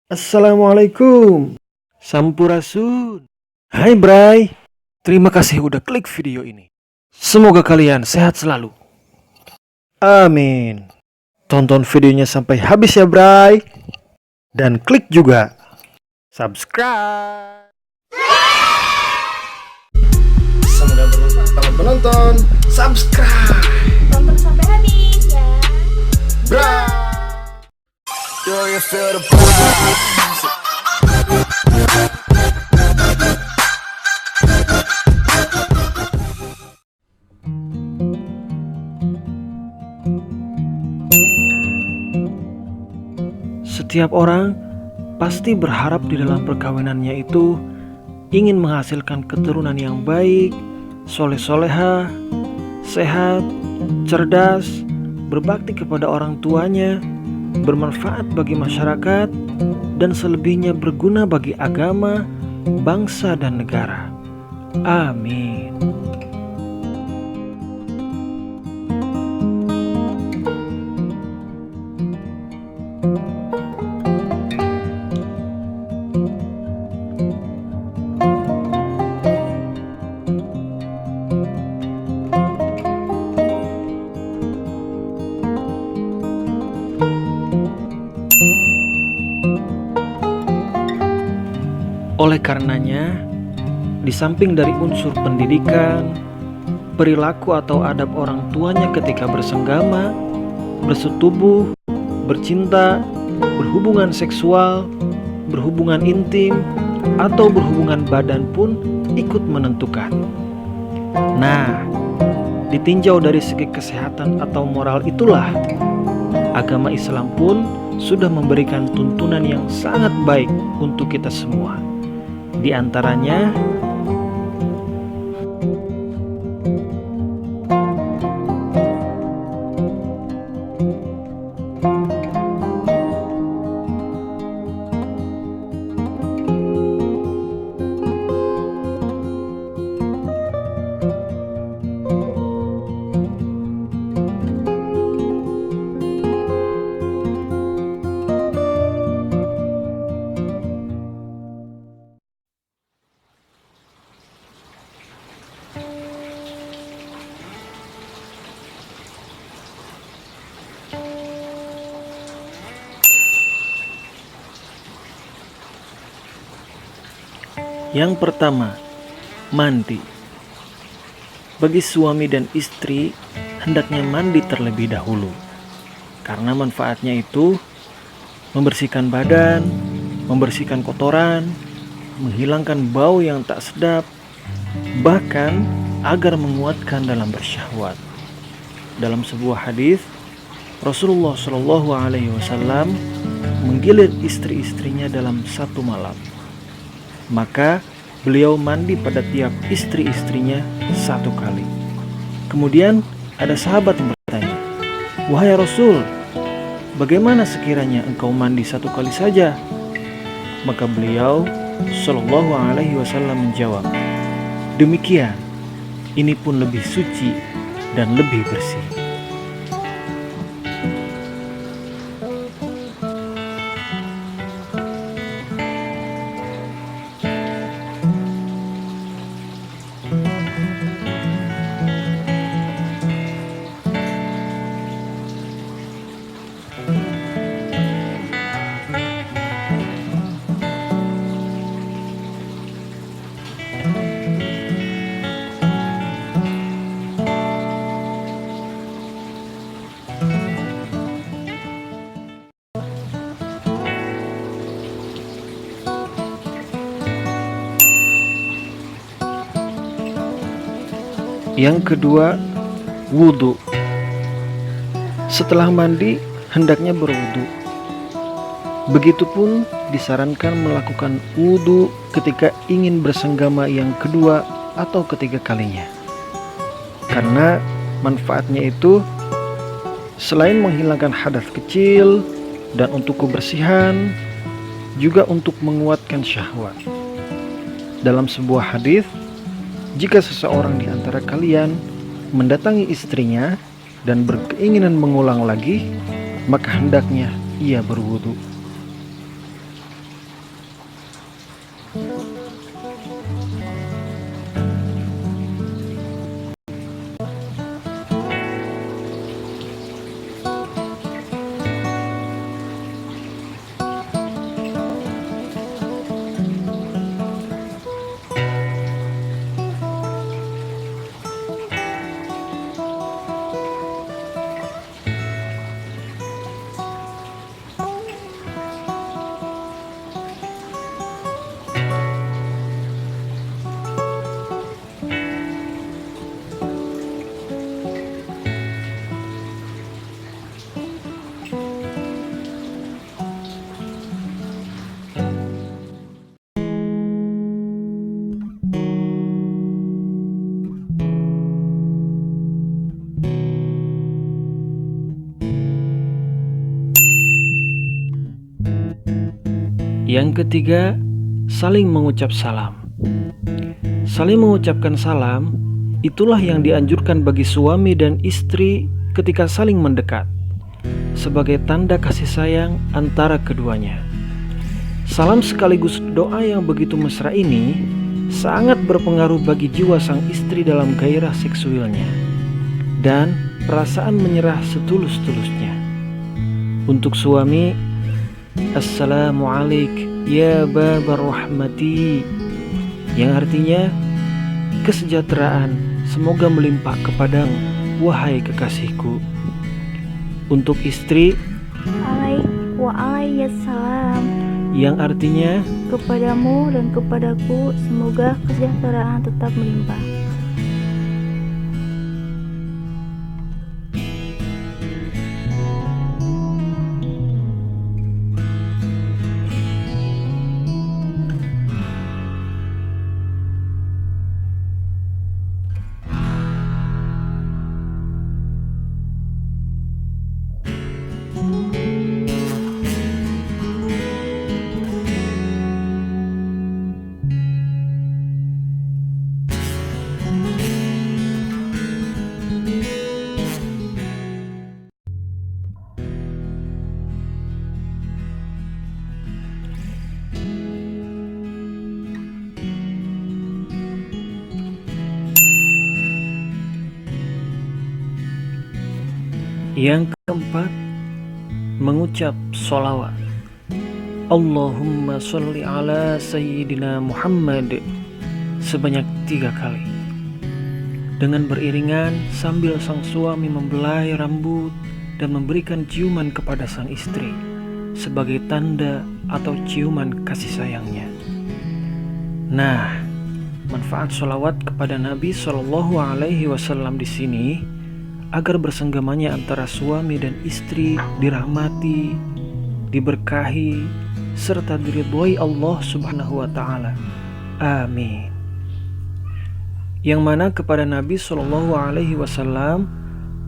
Assalamualaikum. Sampurasun. Hai Bray. Terima kasih udah klik video ini. Semoga kalian sehat selalu. Amin. Tonton videonya sampai habis ya Bray. Dan klik juga subscribe. Semoga bermanfaat. Selamat menonton. Subscribe. Tonton sampai habis ya. Bray. Setiap orang pasti berharap di dalam perkawinannya itu ingin menghasilkan keturunan yang baik, soleh-soleha, sehat, cerdas, berbakti kepada orang tuanya, bermanfaat bagi masyarakat, dan selebihnya berguna bagi agama, bangsa, dan negara. Amin. Oleh karenanya, di samping dari unsur pendidikan, perilaku atau adab orang tuanya ketika bersenggama, bersetubuh, bercinta, berhubungan seksual, berhubungan intim, atau berhubungan badan pun ikut menentukan. Nah, ditinjau dari segi kesehatan atau moral itulah, agama Islam pun sudah memberikan tuntunan yang sangat baik untuk kita semua. Di antaranya, yang pertama, mandi. Bagi suami dan istri, hendaknya mandi terlebih dahulu. Karena manfaatnya itu membersihkan badan, membersihkan kotoran, menghilangkan bau yang tak sedap, bahkan agar menguatkan dalam bersyahwat. Dalam sebuah hadis, Rasulullah Shallallahu Alaihi Wasallam menggilir istri-istrinya dalam satu malam. Maka beliau mandi pada tiap istri-istrinya satu kali. Kemudian ada sahabat yang bertanya, "Wahai Rasul, bagaimana sekiranya engkau mandi satu kali saja?" Maka beliau Shallallahu Alaihi Wasallam menjawab, "Demikian, ini pun lebih suci dan lebih bersih." Yang kedua, wudhu. Setelah mandi, hendaknya berwudhu. Begitupun disarankan melakukan wudhu ketika ingin bersenggama yang kedua atau ketiga kalinya. Karena manfaatnya itu selain menghilangkan hadas kecil dan untuk kebersihan, juga untuk menguatkan syahwat. Dalam sebuah hadis, jika seseorang di antara kalian mendatangi istrinya dan berkeinginan mengulang lagi, maka hendaknya ia berwudu. Yang ketiga, saling mengucap salam. Saling mengucapkan salam, itulah yang dianjurkan bagi suami dan istri ketika saling mendekat, sebagai tanda kasih sayang antara keduanya. Salam sekaligus doa yang begitu mesra ini sangat berpengaruh bagi jiwa sang istri dalam gairah seksualnya dan perasaan menyerah setulus-tulusnya. Untuk suami, Assalamualaikum ya babar rahmati, yang artinya kesejahteraan semoga melimpah kepadamu wahai kekasihku. Untuk istri, Waalaikumsalam, yang artinya kepadamu dan kepadaku semoga kesejahteraan tetap melimpah. Yang keempat, mengucap sholawat. Allahumma sholli ala Sayyidina Muhammad sebanyak 3 kali. Dengan beriringan sambil sang suami membelai rambut dan memberikan ciuman kepada sang istri sebagai tanda atau ciuman kasih sayangnya. Nah, manfaat sholawat kepada Nabi Shallallahu Alaihi Wasallam di sini agar bersenggamanya antara suami dan istri dirahmati, diberkahi, serta diridhoi Allah Subhanahu wa Ta'ala. Amin. Yang mana kepada Nabi Shallallahu Alaihi Wasallam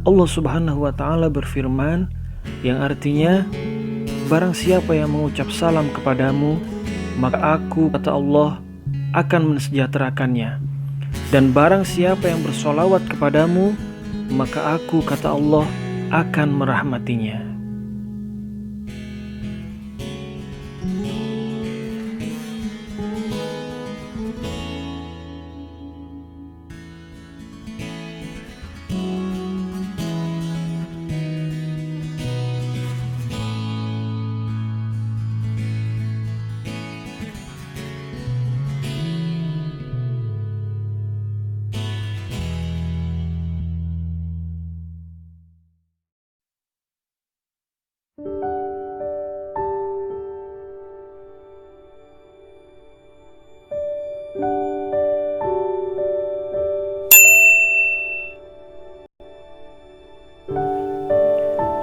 Allah Subhanahu wa Ta'ala berfirman, yang artinya, barang siapa yang mengucap salam kepadamu, maka aku, kata Allah, akan mensejahterakannya. Dan barang siapa yang bersolawat kepadamu, maka aku, kata Allah, akan merahmatinya.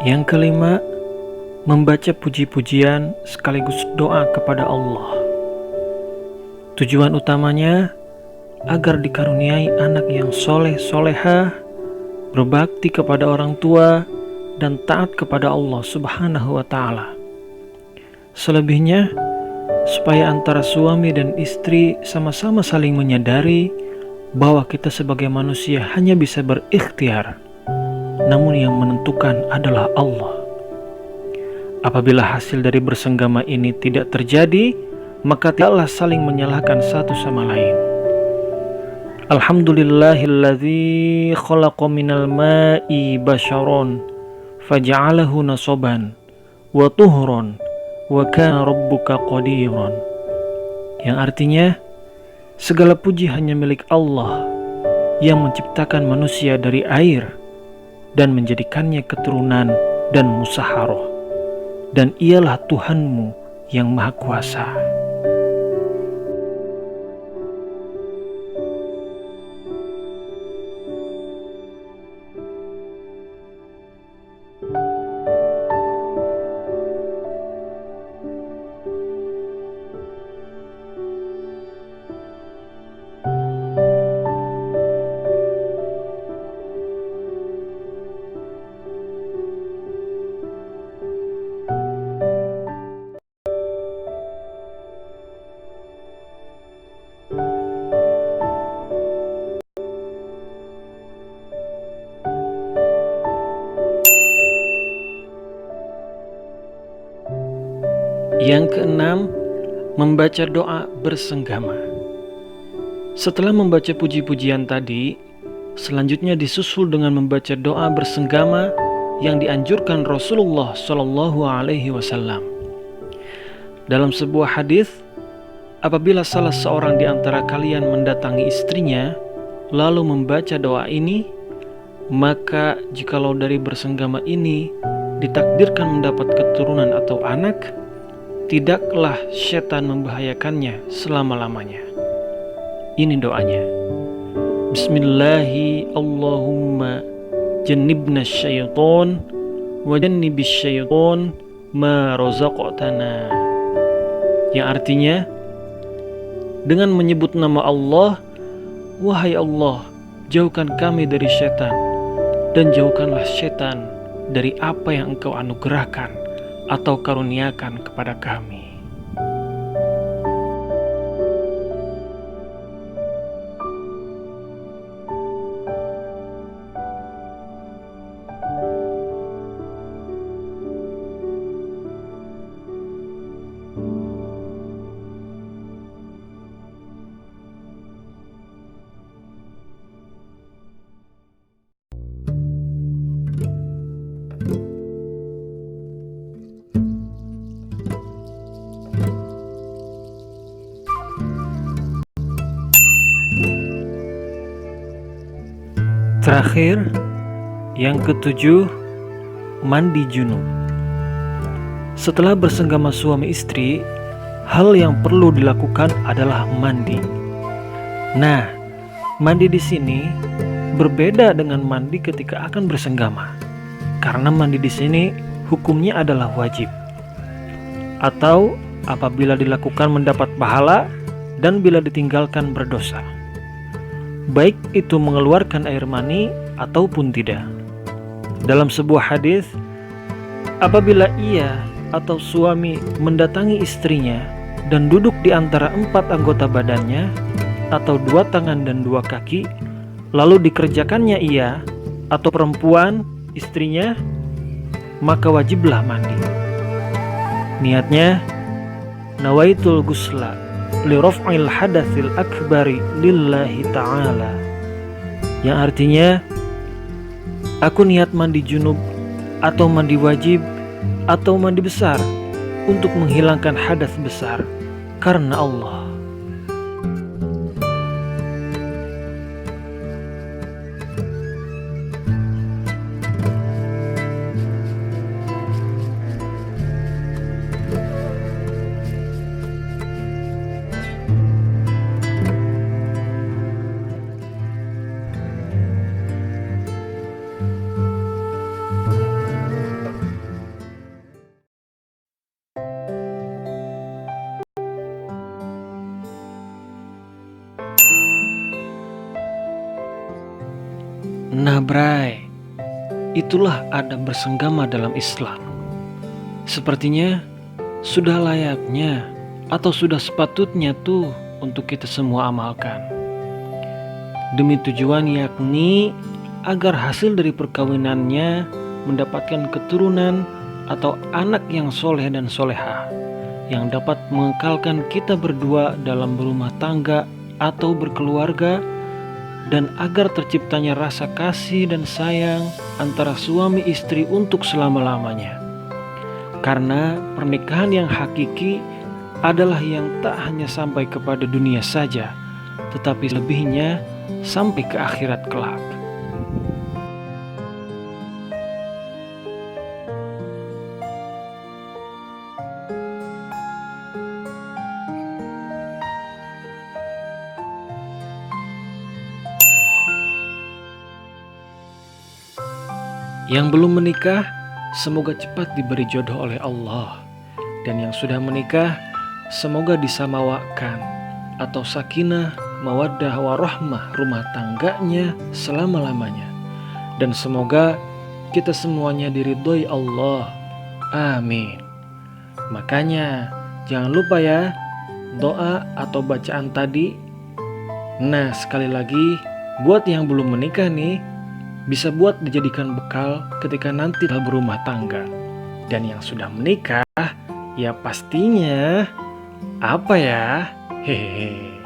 Yang kelima, membaca puji-pujian sekaligus doa kepada Allah. Tujuan utamanya agar dikaruniai anak yang soleh-solehah, berbakti kepada orang tua, dan taat kepada Allah Subhanahu wa Ta'ala. Selebihnya, supaya antara suami dan istri sama-sama saling menyadari bahwa kita sebagai manusia hanya bisa berikhtiar, namun yang menentukan adalah Allah. Apabila hasil dari bersenggama ini tidak terjadi, maka tidaklah saling menyalahkan satu sama lain. Alhamdulillahilladzi khalaqa minal ma'i basharon faja'alahu nasoban wa tuhron wa kana rabbuka qadiran. Yang artinya, segala puji hanya milik Allah yang menciptakan manusia dari air dan menjadikannya keturunan dan musaharoh, dan ialah Tuhanmu yang Maha Kuasa. Yang keenam, membaca doa bersenggama. Setelah membaca puji-pujian tadi, selanjutnya disusul dengan membaca doa bersenggama yang dianjurkan Rasulullah Shallallahu Alaihi Wasallam. Dalam sebuah hadis, apabila salah seorang di antara kalian mendatangi istrinya lalu membaca doa ini, maka jikalau dari bersenggama ini ditakdirkan mendapat keturunan atau anak, tidaklah setan membahayakannya selama-lamanya. Ini doanya. Bismillahi Allahumma jannibna syaiton wa jannibis syaiton ma razaqtana. Yang artinya, dengan menyebut nama Allah, wahai Allah, jauhkan kami dari setan, dan jauhkanlah setan dari apa yang Engkau anugerahkan atau karuniakan kepada kami. Terakhir, yang ketujuh, mandi junub. Setelah bersenggama suami istri, hal yang perlu dilakukan adalah mandi. Nah, mandi di sini berbeda dengan mandi ketika akan bersenggama, karena mandi di sini hukumnya adalah wajib, atau apabila dilakukan mendapat pahala dan bila ditinggalkan berdosa, baik itu mengeluarkan air mani ataupun tidak. Dalam sebuah hadis, apabila ia atau suami mendatangi istrinya dan duduk di antara 4 anggota badannya atau 2 tangan dan 2 kaki, lalu dikerjakannya ia atau perempuan istrinya, maka wajiblah mandi. Niatnya, nawaitul ghusla li raf'il hadatsil akbari lillahi ta'ala, yang artinya, aku niat mandi junub atau mandi wajib atau mandi besar untuk menghilangkan hadas besar karena Allah. Nah bray, itulah adab bersenggama dalam Islam. Sepertinya sudah layaknya atau sudah sepatutnya tuh untuk kita semua amalkan. Demi tujuan yakni agar hasil dari perkawinannya mendapatkan keturunan atau anak yang soleh dan solehah, yang dapat mengekalkan kita berdua dalam berumah tangga atau berkeluarga, dan agar terciptanya rasa kasih dan sayang antara suami istri untuk selama-lamanya. Karena pernikahan yang hakiki adalah yang tak hanya sampai kepada dunia saja, tetapi lebihnya sampai ke akhirat kelak. Yang belum menikah, semoga cepat diberi jodoh oleh Allah. Dan yang sudah menikah, semoga disamawakan atau sakinah, mawaddah, warahmah rumah tangganya selama-lamanya. Dan semoga kita semuanya diridhoi Allah. Amin. Makanya jangan lupa ya, doa atau bacaan tadi. Nah, sekali lagi, buat yang belum menikah nih, bisa buat dijadikan bekal ketika nanti telah berumah tangga. Dan yang sudah menikah, Ya pastinya. Apa ya? Hehehe.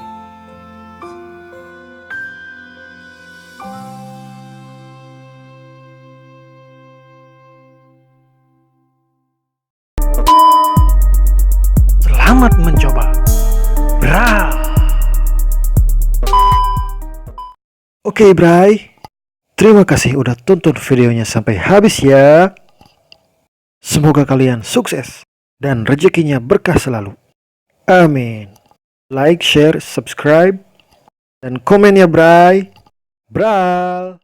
Selamat mencoba. Bra. Oke, Bray. Terima kasih udah tonton videonya sampai habis ya. Semoga kalian sukses dan rezekinya berkah selalu. Amin. Like, share, subscribe, dan komen ya, Bray. Bral.